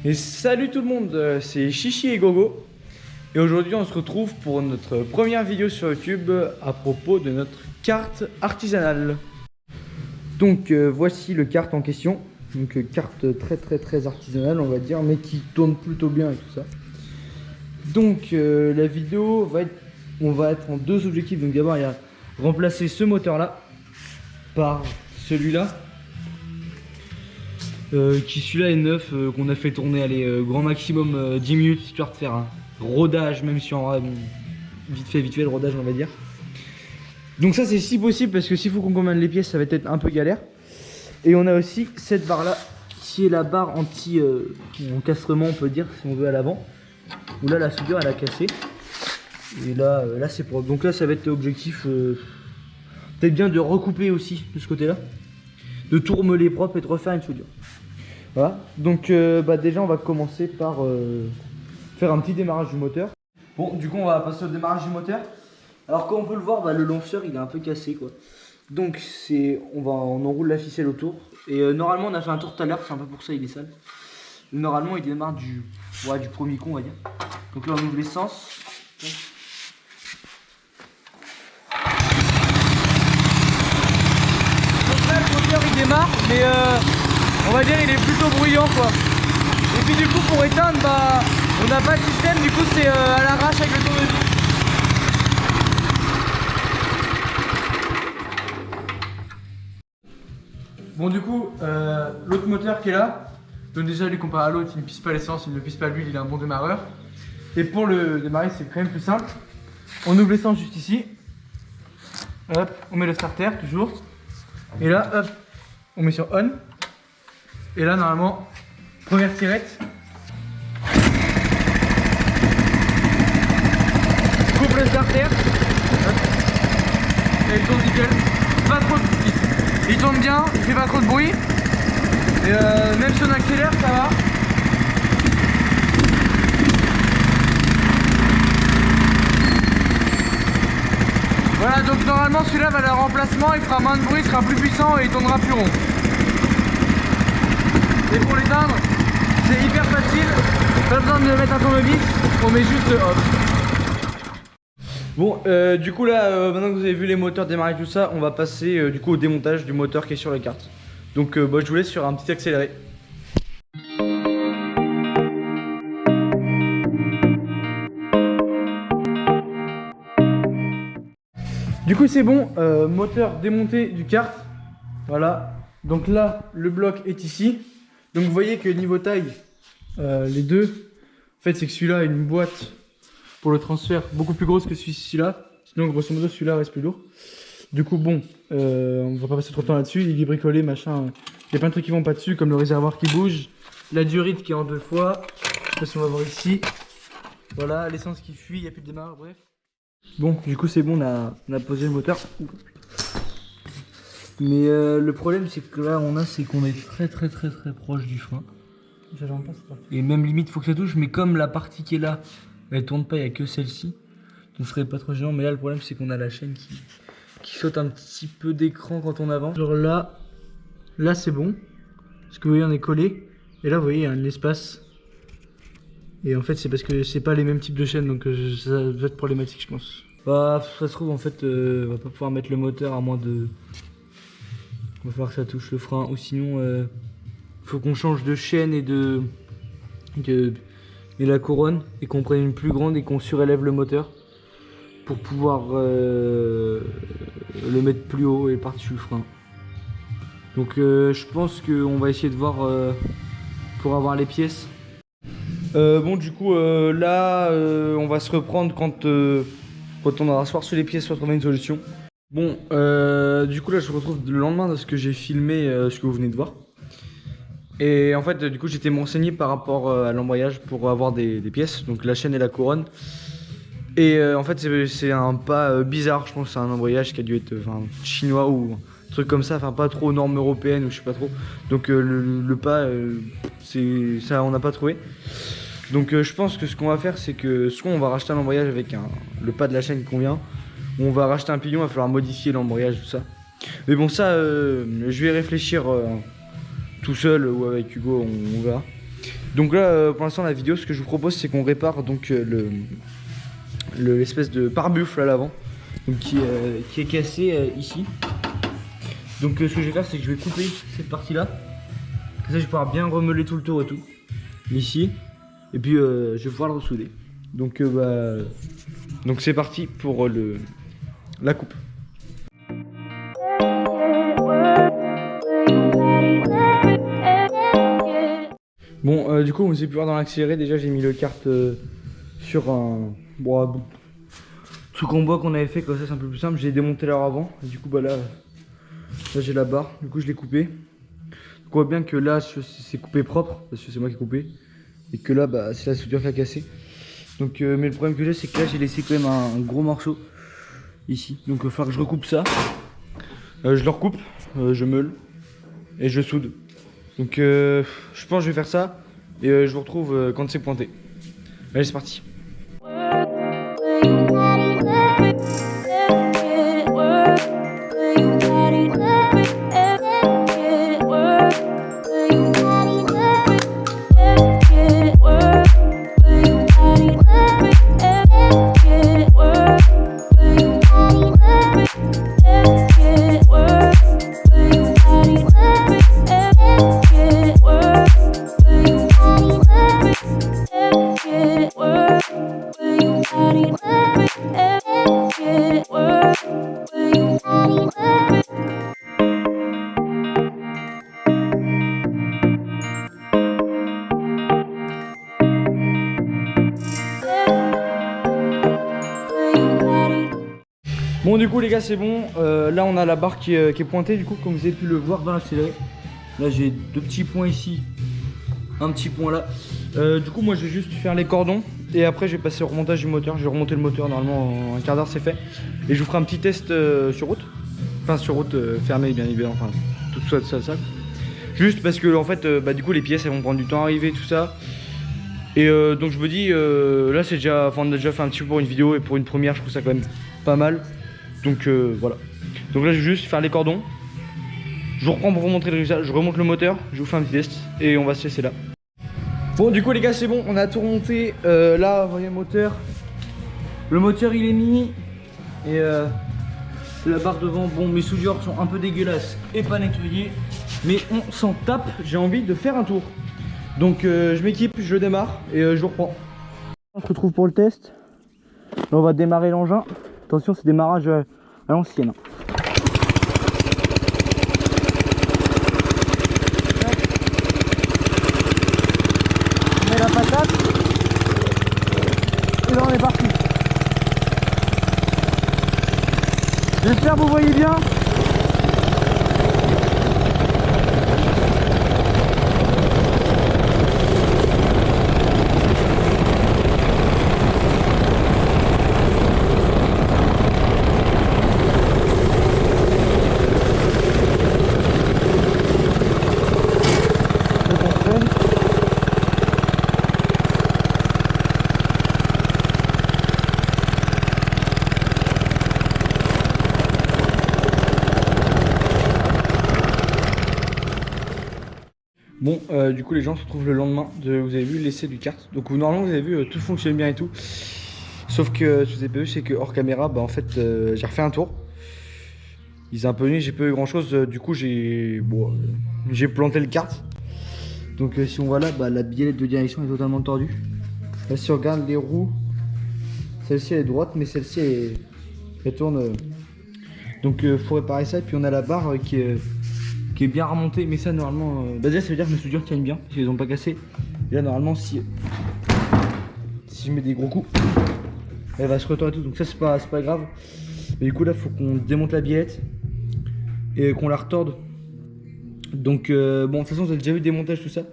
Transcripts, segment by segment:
Et salut tout le monde, c'est Chichi et Gogo. Et aujourd'hui on se retrouve pour notre première vidéo sur YouTube à propos de notre carte artisanale. Donc voici le kart en question. Donc carte très artisanale on va dire, mais qui tourne plutôt bien et tout ça. Donc la vidéo va être, on va être en deux objectifs. Donc d'abord il y a remplacer ce moteur là par celui-là. Qui celui-là est neuf, qu'on a fait tourner grand maximum 10 minutes histoire de faire un rodage, même si en vite fait le rodage on va dire. Donc ça c'est si possible parce que s'il faut qu'on commande les pièces ça va être un peu galère. Et on a aussi cette barre là qui est la barre anti encastrement on peut dire si on veut à l'avant. Où là la soudure elle a cassé. Et là, c'est propre. Donc là ça va être objectif peut-être bien de recouper aussi de ce côté là. De tout remeler propre et de refaire une soudure. Voilà, donc déjà on va commencer par faire un petit démarrage du moteur. Bon, du coup on va passer au démarrage du moteur. Alors comme on peut le voir, le lanceur il est un peu cassé quoi. Donc on enroule la ficelle autour. Et normalement on a fait un tour tout à l'heure, c'est un peu pour ça il est sale. Normalement il démarre du premier coup on va dire. Donc là on ouvre l'essence. Donc là le moteur il démarre, mais on va dire il est plutôt bruyant quoi. Et puis du coup pour éteindre on n'a pas de système, du coup c'est à l'arrache avec le tournevis. Bon du coup l'autre moteur qui est là, donc déjà lui comparé à l'autre il ne pisse pas l'essence, il ne pisse pas l'huile, il a un bon démarreur. Et pour le démarrer c'est quand même plus simple. On ouvre l'essence juste ici. Hop, on met le starter toujours. Et là hop, on met sur on. Et là normalement, première tirette. Coupe le starter. Et il tourne nickel. Pas trop de... Il tourne bien, il fait pas trop de bruit. Et même si on accélère, ça va. Voilà, donc normalement celui-là va le remplacement, il fera moins de bruit, il sera plus puissant et il tournera plus rond. Et pour l'éteindre, c'est hyper facile, pas besoin de mettre un tournevis, on met juste hop. Bon, du coup là, maintenant que vous avez vu les moteurs démarrer tout ça, on va passer du coup au démontage du moteur qui est sur la carte. Donc je vous laisse sur un petit accéléré. Du coup c'est bon, moteur démonté du kart. Voilà, donc là le bloc est ici. Donc vous voyez que niveau taille, les deux, en fait c'est que celui-là a une boîte pour le transfert beaucoup plus grosse que celui-là. Sinon grosso modo celui-là reste plus lourd. Du coup bon, on va pas passer trop de temps là-dessus, il est bricolé, machin. Il y a plein de trucs qui vont pas dessus, comme le réservoir qui bouge, la durite qui est en deux fois. Je sais pas si on va voir ici. Voilà, l'essence qui fuit, il n'y a plus de démarreur, bref. Bon, du coup c'est bon, on a posé le moteur. Mais le problème c'est que là c'est qu'on est très proche du frein. Et même limite faut que ça touche, mais comme la partie qui est là, elle tourne pas, il n'y a que celle-ci. Donc ce serait pas trop gênant, mais là le problème c'est qu'on a la chaîne qui saute un petit peu d'écran quand on avance. Genre là c'est bon. Parce que vous voyez on est collé. Et là vous voyez il y a un espace. Et en fait c'est parce que c'est pas les mêmes types de chaînes, donc ça va être problématique je pense. Bah ça se trouve en fait on va pas pouvoir mettre le moteur à moins de... Il va falloir que ça touche le frein, ou sinon faut qu'on change de chaîne et la couronne, et qu'on prenne une plus grande et qu'on surélève le moteur pour pouvoir le mettre plus haut et par-dessus le frein. Donc je pense qu'on va essayer de voir pour avoir les pièces. Bon du coup là on va se reprendre quand on aura soit reçu les pièces, soit trouvé une solution. Bon, du coup là je me retrouve le lendemain de ce que j'ai filmé, ce que vous venez de voir. Et en fait du coup j'étais renseigné par rapport à l'embrayage pour avoir des pièces, donc la chaîne et la couronne. Et en fait c'est un pas bizarre, je pense que c'est un embrayage qui a dû être chinois ou un truc comme ça, enfin pas trop aux normes européennes ou je sais pas trop. Donc le pas, c'est ça on n'a pas trouvé. Donc je pense que ce qu'on va faire c'est que soit on va racheter un embrayage avec le pas de la chaîne qui convient, on va racheter un pignon, il va falloir modifier l'embrayage, tout ça. Mais bon ça, je vais réfléchir tout seul ou avec Hugo, on verra. Donc là pour l'instant la vidéo, ce que je vous propose c'est qu'on répare donc l'espèce de pare-buffle à l'avant, donc qui est cassé ici. Donc ce que je vais faire c'est que je vais couper cette partie là, comme ça je vais pouvoir bien remeubler tout le tour et tout ici, et puis je vais pouvoir le ressouder. Donc donc c'est parti pour la coupe. Bon du coup vous avez pu voir dans l'accéléré, déjà j'ai mis le kart sur un truc en bois qu'on avait fait, comme ça c'est un peu plus simple. J'ai démonté l'heure avant et du coup là j'ai la barre, du coup je l'ai coupé. Donc on voit bien que là c'est coupé propre parce que c'est moi qui ai coupé, et que là c'est la soudure qui a cassé. Donc mais le problème que j'ai c'est que là j'ai laissé quand même un gros morceau ici, donc il va falloir que je recoupe ça. Je le recoupe, je meule et je soude. Donc je pense que je vais faire ça et je vous retrouve quand c'est pointé. Allez c'est parti. Bon du coup les gars c'est bon, là on a la barre qui est pointée du coup comme vous avez pu le voir dans l'accéléré. Là j'ai deux petits points ici, un petit point là. Du coup moi je vais juste faire les cordons et après je vais passer au remontage du moteur. Je vais remonter le moteur, normalement en un quart d'heure c'est fait. Et je vous ferai un petit test sur route. Enfin sur route fermée bien évidemment, enfin tout ça. Juste parce que en fait du coup les pièces elles vont prendre du temps à arriver tout ça. Et donc je me dis là c'est déjà, enfin on a déjà fait un petit peu pour une vidéo et pour une première je trouve ça quand même pas mal. Donc voilà. Donc là je vais juste faire les cordons. Je vous reprends pour vous montrer le résultat. Je remonte le moteur, je vous fais un petit test et on va se laisser là. Bon du coup les gars c'est bon, on a tout remonté. Là vous voyez le moteur. Le moteur il est mis. Et la barre devant, bon mes soudures sont un peu dégueulasses et pas nettoyées. Mais on s'en tape, j'ai envie de faire un tour. Donc je m'équipe, je démarre et je vous reprends. On se retrouve pour le test. Là on va démarrer l'engin. Attention c'est démarrage à l'ancienne. On met la patate. Et là on est parti. J'espère que vous voyez bien. Bon, du coup les gens se retrouvent le lendemain de, vous avez vu, l'essai du kart. Donc normalement vous avez vu, tout fonctionne bien et tout. Sauf que ce que vous avez pas vu c'est que hors caméra, en fait j'ai refait un tour. Ils ont un peu nuit, j'ai pas eu grand chose, du coup j'ai planté le kart. Donc si on voit là, la biellette de direction est totalement tordue. Là si on regarde les roues, celle-ci elle est droite mais celle-ci elle tourne. Donc faut réparer ça et puis on a la barre qui est bien remontée, mais ça normalement déjà ça veut dire que mes soudures tiennent bien parce qu'ils n'ont pas cassé. Et là normalement si je mets des gros coups elle va se retourner tout, donc ça c'est pas grave. Mais du coup là faut qu'on démonte la biellette et qu'on la retorde. Donc bon de toute façon vous avez déjà vu le démontage tout ça.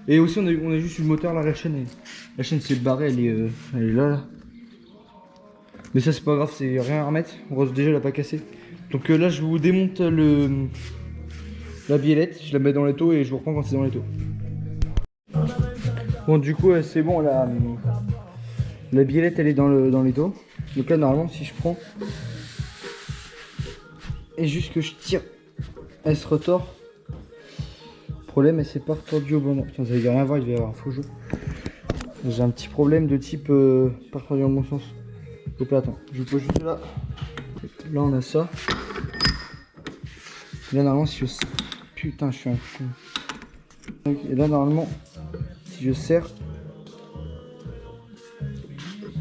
Et aussi on a juste eu le moteur là, la chaîne s'est barrée, elle est là. Mais ça c'est pas grave, c'est rien à remettre. Déjà elle a pas cassé. Donc là je vous démonte la biellette, je la mets dans l'étau et je vous reprends quand c'est dans l'étau. Bon du coup c'est bon, la biellette elle est dans l'étau. Donc là normalement si je prends et juste que je tire, elle se retord. problème, elle s'est pas retordue au bon endroit. Putain, vous allez rien voir, il va y avoir un faux jeu. J'ai un petit problème de type pas retordue dans le bon sens. Donc là, attends, je pose juste là. Là, on a ça. Et là, normalement, si je... Putain, je suis un fou. Et là, normalement, si je serre...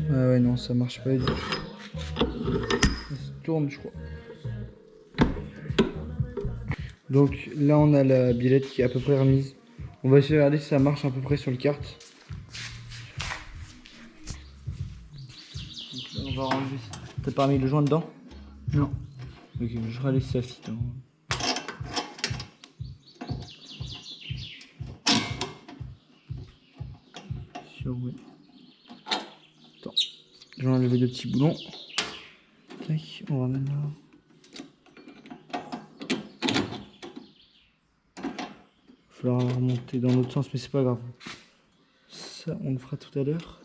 Ah ouais, non, ça marche pas du tout. Ça se tourne, je crois. Donc là, on a la billette qui est à peu près remise. On va essayer de regarder si ça marche à peu près sur le kart. Donc là, on va enlever ça. T'as pas mis le joint dedans? Non. Ok, je râle ça fit. Sur ouais. Attends. Je vais enlever le petit boulon. Tac, on va mettre là. Il va falloir remonter dans l'autre sens, mais c'est pas grave. Ça, on le fera tout à l'heure.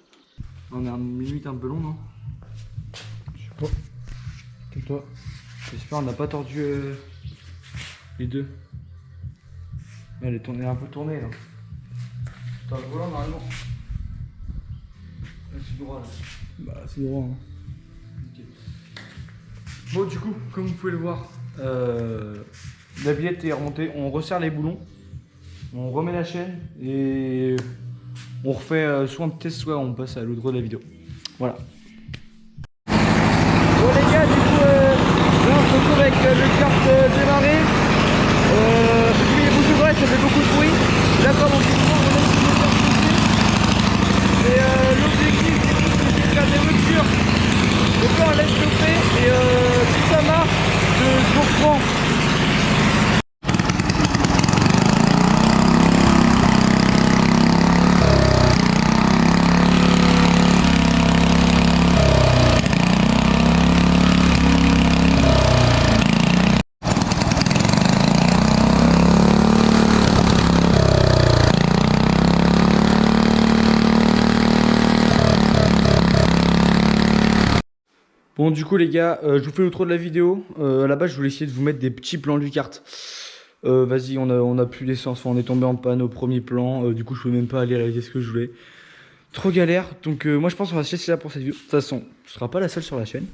On est limite un peu long, non? Je sais pas. Comme toi. J'espère qu'on n'a pas tordu les deux. Elle est tournée, un peu tournée là. T'as le volant normalement. C'est droit là. Bah c'est droit. Hein. Okay. Bon du coup, comme vous pouvez le voir, la billette est remontée. On resserre les boulons. On remet la chaîne et on refait soit un test, soit on passe à l'autre de la vidéo. Voilà. Bon les gars, du coup, là on se retrouve avec le kart démarré. Les bouches ouvertes, ça fait beaucoup de bruit. Là comme on peut voir, on a le moteur poussé. Et l'objectif c'est de faire des ruptures. Donc là on laisse chauffer et si ça marche, je reprends. Bon du coup les gars, je vous fais l'outro de la vidéo. À la base je voulais essayer de vous mettre des petits plans du kart. Vas-y, on a plus d'essence, on est tombé en panne au premier plan. Du coup je peux même pas aller réaliser ce que je voulais. Trop galère. Donc moi je pense qu'on va se laisser là pour cette vidéo. De toute façon, ce sera pas la seule sur la chaîne.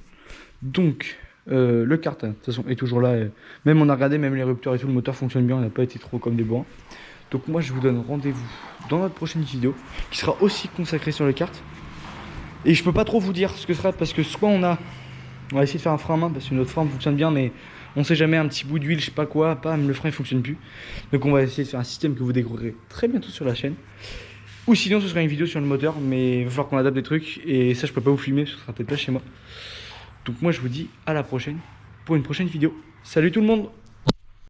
Donc le kart, de toute façon, est toujours là. Même on a regardé, même les rupteurs et tout, le moteur fonctionne bien, on n'a pas été trop comme des bois. Donc moi je vous donne rendez-vous dans notre prochaine vidéo qui sera aussi consacrée sur le kart. Et je peux pas trop vous dire ce que ce sera parce que soit on va essayer de faire un frein à main parce que notre frein fonctionne bien, mais on sait jamais, un petit bout d'huile, je sais pas quoi, bam, le frein il fonctionne plus. Donc on va essayer de faire un système que vous découvrirez très bientôt sur la chaîne. Ou sinon ce sera une vidéo sur le moteur, mais il va falloir qu'on adapte des trucs et ça je peux pas vous filmer, ce sera peut-être pas chez moi. Donc moi je vous dis à la prochaine pour une prochaine vidéo. Salut tout le monde!